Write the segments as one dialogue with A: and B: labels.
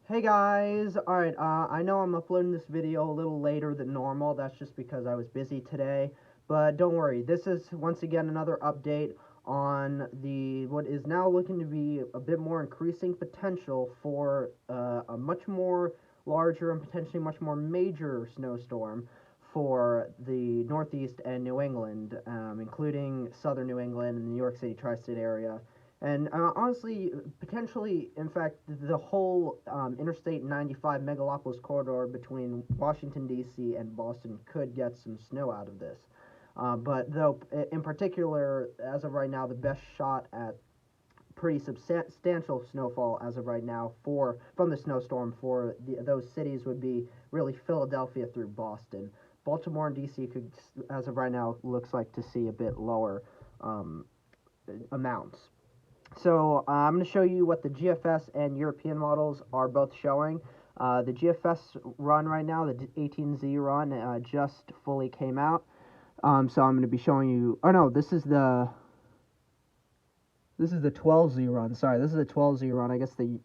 A: Hey guys, alright, I know I'm uploading this video a little later than normal, that's just because I was busy today, but don't worry, this is once again another update on what is now looking to be a bit more increasing potential for a much more larger and potentially much more major snowstorm for the Northeast and New England, including southern New England and the New York City tri-state area. And honestly, potentially, in fact, the whole Interstate 95 megalopolis corridor between Washington, D.C. and Boston could get some snow out of this. But though, in particular, as of right now, the best shot at pretty substantial snowfall as of right now from the snowstorm for those cities would be really Philadelphia through Boston. Baltimore and D.C. could, as of right now, looks like to see a bit lower amounts. So I'm going to show you what the GFS and European models are both showing. The GFS run right now, the 18Z run, just fully came out. So I'm going to be showing you. Oh no, this is the 12Z run. Sorry, this is the 12Z run. I guess the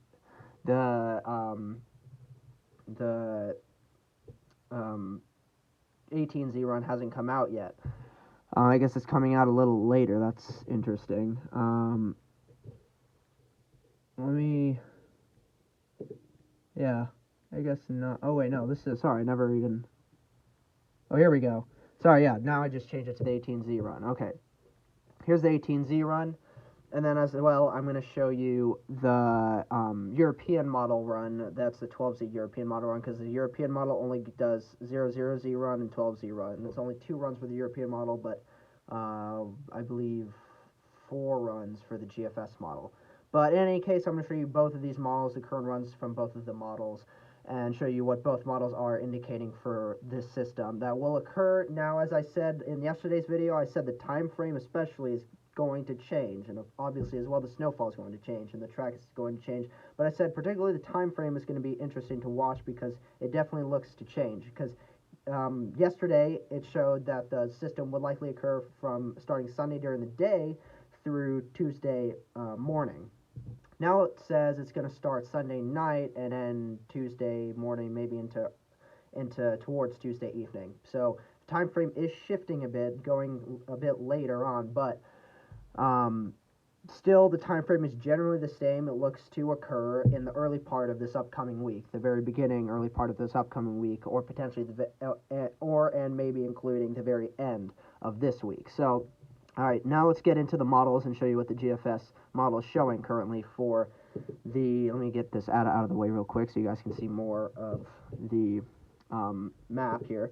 A: 18Z run hasn't come out yet. I guess it's coming out a little later. That's interesting. Yeah, I guess not. Oh, wait, no, this is, sorry, never even, oh, here we go. Sorry, yeah, now I just changed it to the 18Z run. Okay, here's the 18Z run, and then as well, I'm going to show you the European model run. That's the 12Z European model run, because the European model only does 00Z run and 12Z run. And it's only 2 runs for the European model, but I believe 4 runs for the GFS model. But in any case, I'm going to show you both of these models, the current runs from both of the models, and show you what both models are indicating for this system. That will occur now, as I said in yesterday's video, I said the time frame especially is going to change, and obviously as well the snowfall is going to change, and the track is going to change. But I said particularly the time frame is going to be interesting to watch because it definitely looks to change. Because yesterday it showed that the system would likely occur from starting Sunday during the day through Tuesday morning. Now it says it's going to start Sunday night and then Tuesday morning, maybe into towards Tuesday evening. So the time frame is shifting a bit, going a bit later on, but still the time frame is generally the same. It looks to occur in the early part of this upcoming week, the very beginning, early part of this upcoming week, or potentially and maybe including the very end of this week. So all right, now let's get into the models and show you what the GFS model is showing currently for the, let me get this out of the way real quick so you guys can see more of the map here.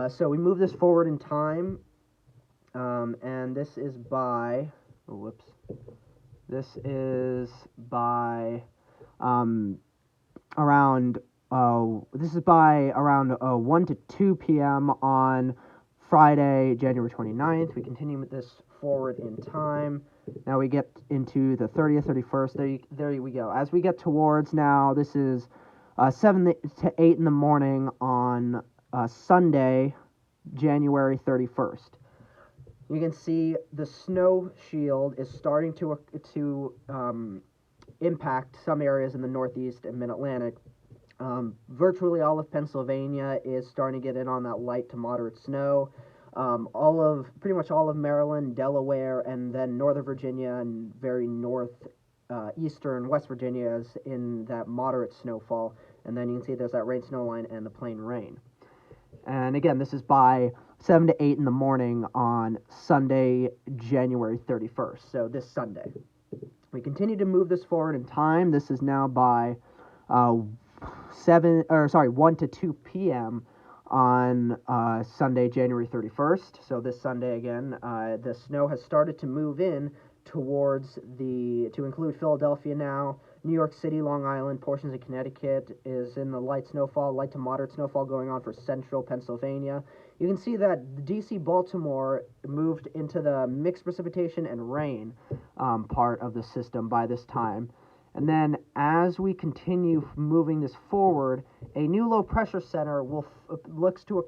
A: So we move this forward in time, and this is by, this is by around 1 to 2 p.m. on Friday, January 29th. We continue with this forward in time. Now we get into the 30th, 31st. There we go. As we get towards now, this is 7 to 8 in the morning on Sunday, January 31st. You can see the snow shield is starting to impact some areas in the Northeast and Mid-Atlantic. Virtually all of Pennsylvania is starting to get in on that light to moderate snow. Pretty much all of Maryland, Delaware, and then Northern Virginia and very eastern West Virginia is in that moderate snowfall. And then you can see there's that rain-snow line and the plain rain. And again, this is by 7 to 8 in the morning on Sunday, January 31st. So this Sunday. We continue to move this forward in time. This is now by 1 to 2 p.m. on Sunday, January 31st. So this Sunday again, the snow has started to move in towards to include Philadelphia now. New York City, Long Island, portions of Connecticut is in the light to moderate snowfall going on for central Pennsylvania. You can see that D.C. Baltimore moved into the mixed precipitation and rain part of the system by this time. And then as we continue moving this forward, a new low pressure center looks to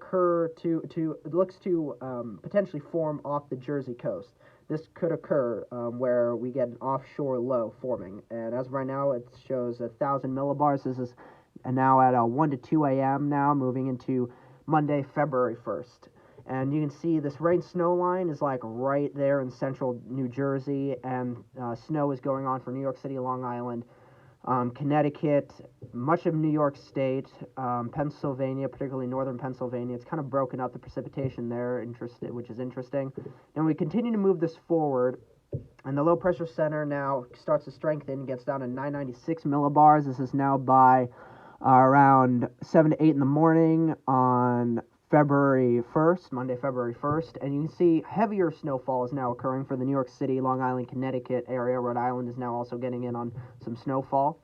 A: potentially form off the Jersey coast. this could occur where we get an offshore low forming. And as of right now, it shows 1,000 millibars. This is now at 1 to 2 a.m. now, moving into Monday, February 1st. And you can see this rain snow line is like right there in central New Jersey, and snow is going on for New York City, Long Island, Connecticut, much of New York State, Pennsylvania, particularly northern Pennsylvania. It's kind of broken up the precipitation there, which is interesting. And we continue to move this forward, and the low pressure center now starts to strengthen, gets down to 996 millibars. This is now by around 7 to 8 in the morning on February 1st, Monday, February 1st, and you can see heavier snowfall is now occurring for the New York City, Long Island, Connecticut area. Rhode Island is now also getting in on some snowfall.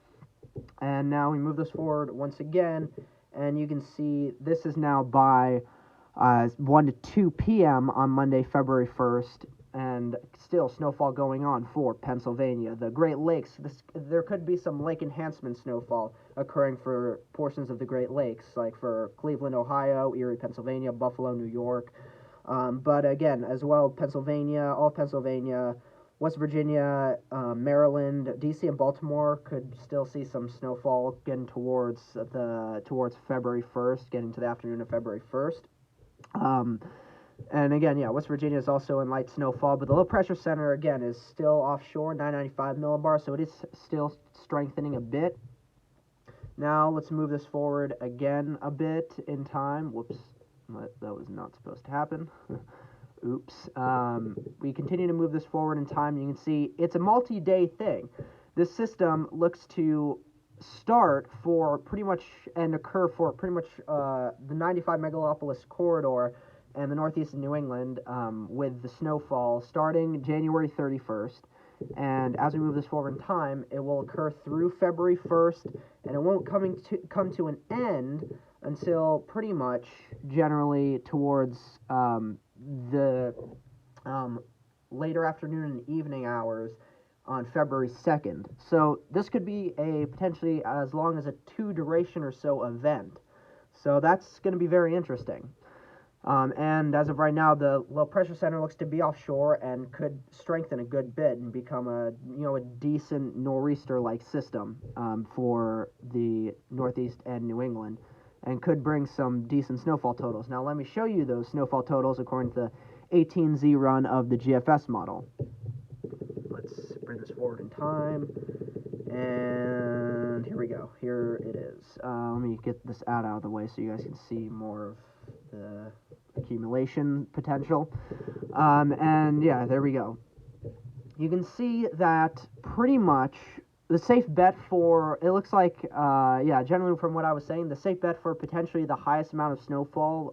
A: And now we move this forward once again, and you can see this is now by 1 to 2 p.m. on Monday, February 1st, and still snowfall going on for Pennsylvania. The Great Lakes, there could be some lake enhancement snowfall occurring for portions of the Great Lakes, like for Cleveland, Ohio, Erie, Pennsylvania, Buffalo, New York. But again, as well, Pennsylvania, all Pennsylvania, West Virginia, Maryland, D.C., and Baltimore could still see some snowfall getting towards February 1st, getting to the afternoon of February 1st. And again, yeah, West Virginia is also in light snowfall, but the low pressure center, again, is still offshore, 995 millibars, so it is still strengthening a bit. Now, let's move this forward again a bit in time. Whoops, that was not supposed to happen. Oops. We continue to move this forward in time. You can see it's a multi-day thing. This system looks to start for pretty much and occur for pretty much the 95 megalopolis corridor and the northeast of New England with the snowfall starting January 31st. And as we move this forward in time, it will occur through February 1st, and it won't come to an end until pretty much generally towards the later afternoon and evening hours on February 2nd. So this could be a potentially as long as a 2 duration or so event. So that's going to be very interesting. And as of right now, the low pressure center looks to be offshore and could strengthen a good bit and become a decent nor'easter-like system for the Northeast and New England, and could bring some decent snowfall totals. Now let me show you those snowfall totals according to the 18Z run of the GFS model. Let's bring this forward in time, and here we go. Here it is. Let me get this out of the way so you guys can see more of the accumulation potential. And yeah, there we go. You can see that pretty much the safe bet for, it looks like, generally from what I was saying, the safe bet for potentially the highest amount of snowfall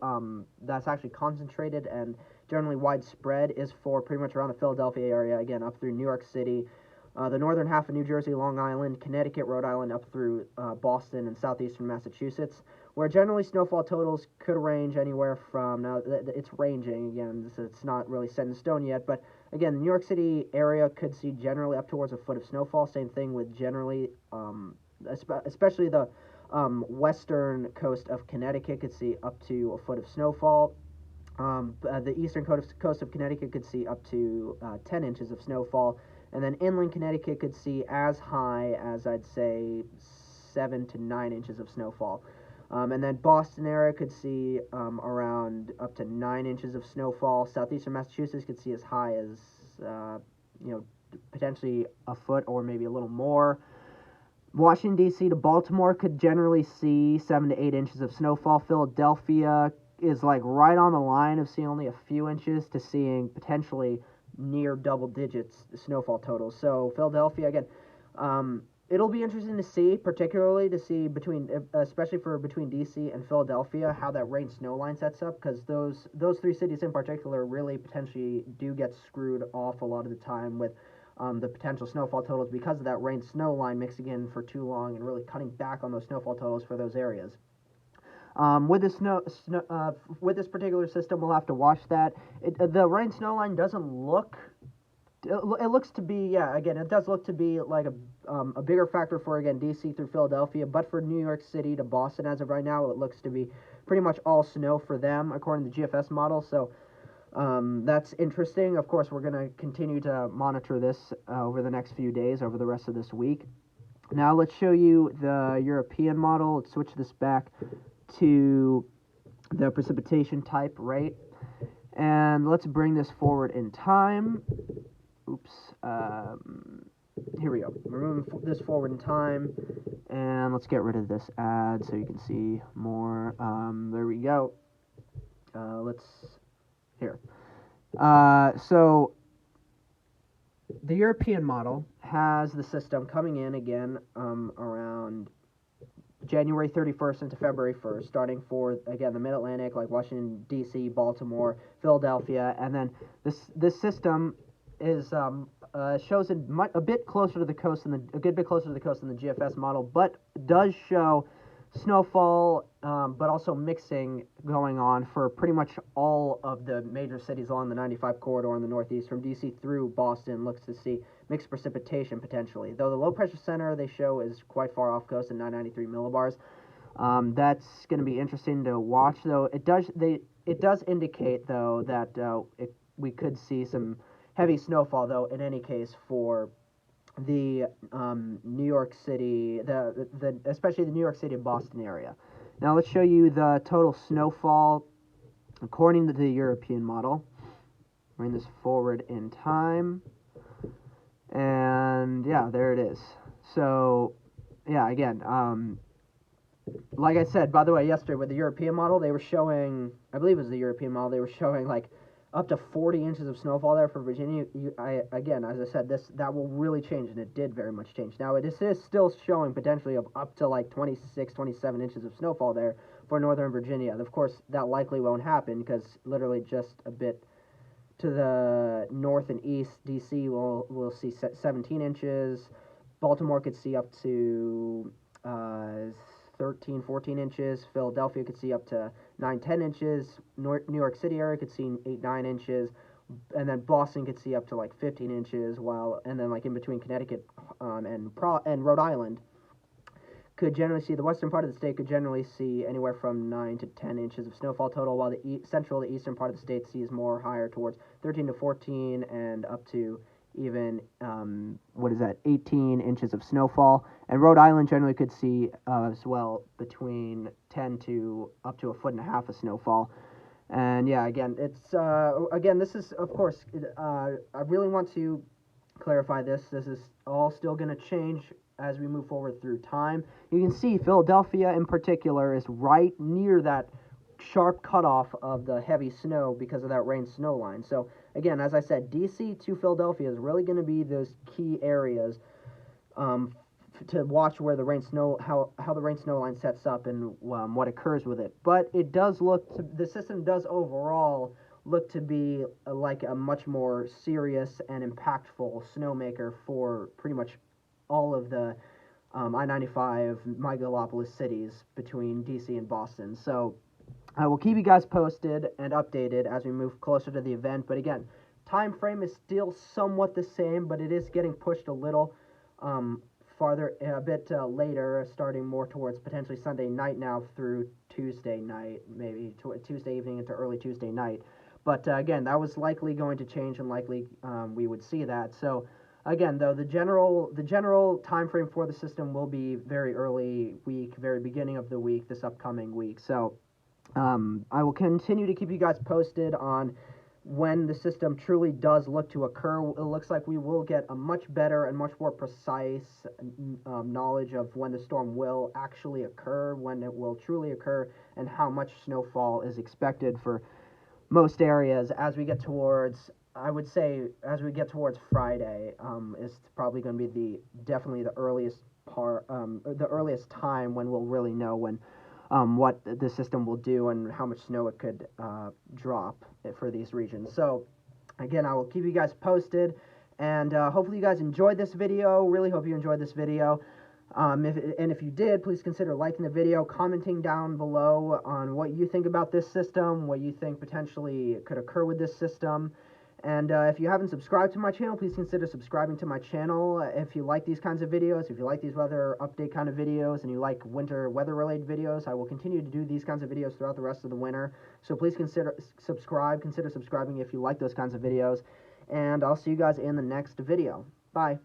A: that's actually concentrated and generally widespread is for pretty much around the Philadelphia area, again, up through New York City, the northern half of New Jersey, Long Island, Connecticut, Rhode Island, up through Boston and southeastern Massachusetts, where generally snowfall totals could range anywhere from, now it's ranging, again, it's not really set in stone yet, but again, the New York City area could see generally up towards a foot of snowfall. Same thing with generally, especially the western coast of Connecticut could see up to a foot of snowfall. The eastern coast of Connecticut could see up to 10 inches of snowfall. And then inland Connecticut could see as high as, I'd say, 7 to 9 inches of snowfall. And then Boston area could see around up to 9 inches of snowfall. Southeastern Massachusetts could see as high as, potentially a foot or maybe a little more. Washington, D.C. to Baltimore could generally see 7 to 8 inches of snowfall. Philadelphia is like right on the line of seeing only a few inches to seeing potentially near double digits snowfall totals. So Philadelphia, again, it'll be interesting to see, particularly to see especially between DC and Philadelphia, how that rain snow line sets up, because those three cities in particular really potentially do get screwed off a lot of the time with the potential snowfall totals because of that rain snow line mixing in for too long and really cutting back on those snowfall totals for those areas. With this particular system, we'll have to watch that. The rain snow line doesn't look. It looks to be, it does look to be like a bigger factor for, again, D.C. through Philadelphia, but for New York City to Boston as of right now, it looks to be pretty much all snow for them according to the GFS model. So That's interesting. Of course, we're going to continue to monitor this over the next few days, over the rest of this week. Now let's show you the European model. Let's switch this back to the precipitation type rate. And let's bring this forward in time. Oops. Here we go. We're moving this forward in time. And let's get rid of this ad so you can see more. There we go. Here. So the European model has the system coming in again around January 31st into February 1st, starting for, again, the Mid-Atlantic, like Washington, D.C., Baltimore, Philadelphia, and then this system is shows a bit closer to the coast, a good bit closer to the coast than the GFS model, but does show snowfall, but also mixing going on for pretty much all of the major cities along the 95 corridor in the Northeast, from D.C. through Boston. Looks to see mixed precipitation potentially, though the low pressure center they show is quite far off coast at 993 millibars. That's going to be interesting to watch, though. It does indicate, though, that we could see some heavy snowfall, though, in any case, for the New York City, especially the New York City and Boston area. Now let's show you the total snowfall according to the European model. Bring this forward in time, and yeah, there it is. So yeah, again, like I said, by the way, yesterday with the European model, they were showing, I believe it was the European model, they were showing like up to 40 inches of snowfall there for Virginia. Again, as I said, that will really change, and it did very much change. Now, it is still showing potentially of up to like 26, 27 inches of snowfall there for northern Virginia. And of course, that likely won't happen because literally just a bit to the north and east, D.C. will see 17 inches. Baltimore could see up to 13, 14 inches. Philadelphia could see up to 9, 10 inches. New York City area could see 8, 9 inches. And then Boston could see up to like 15 inches, and then like in between Connecticut and Rhode Island could generally see, the western part of the state could generally see anywhere from 9 to 10 inches of snowfall total, while the central, the eastern part of the state sees more higher towards 13 to 14 and up to even 18 inches of snowfall. And Rhode Island generally could see as well between 10 to up to 1.5 feet of snowfall. And yeah, again, it's this is, of course, I really want to clarify this. This is all still going to change as we move forward through time. You can see Philadelphia in particular is right near that sharp cutoff of the heavy snow because of that rain-snow line. So again, as I said, D.C. to Philadelphia is really going to be those key areas to watch where the rain-snow, how the rain-snow line sets up and what occurs with it. But it does the system does overall look to be like a much more serious and impactful snowmaker for pretty much all of the I-95 megalopolis cities between D.C. and Boston. So I will keep you guys posted and updated as we move closer to the event. But again, time frame is still somewhat the same, but it is getting pushed a little farther, a bit later, starting more towards potentially Sunday night now through Tuesday night, maybe Tuesday evening into early Tuesday night. But again, that was likely going to change, and likely we would see that. So again, though, the general time frame for the system will be very early week, very beginning of the week, this upcoming week. So I will continue to keep you guys posted on when the system truly does look to occur. It looks like we will get a much better and much more precise knowledge of when the storm will actually occur, when it will truly occur, and how much snowfall is expected for most areas as we get towards, I would say, as we get towards Friday, is probably going to be definitely the earliest the earliest time when we'll really know what the system will do and how much snow it could drop for these regions. So again, I will keep you guys posted, and hopefully you guys enjoyed this video. Really hope you enjoyed this video. If you did, please consider liking the video, commenting down below on what you think about this system, what you think potentially could occur with this system, And if you haven't subscribed to my channel, please consider subscribing to my channel. If you like these kinds of videos, if you like these weather update kind of videos, and you like winter weather related videos, I will continue to do these kinds of videos throughout the rest of the winter. So please consider subscribing if you like those kinds of videos. And I'll see you guys in the next video. Bye.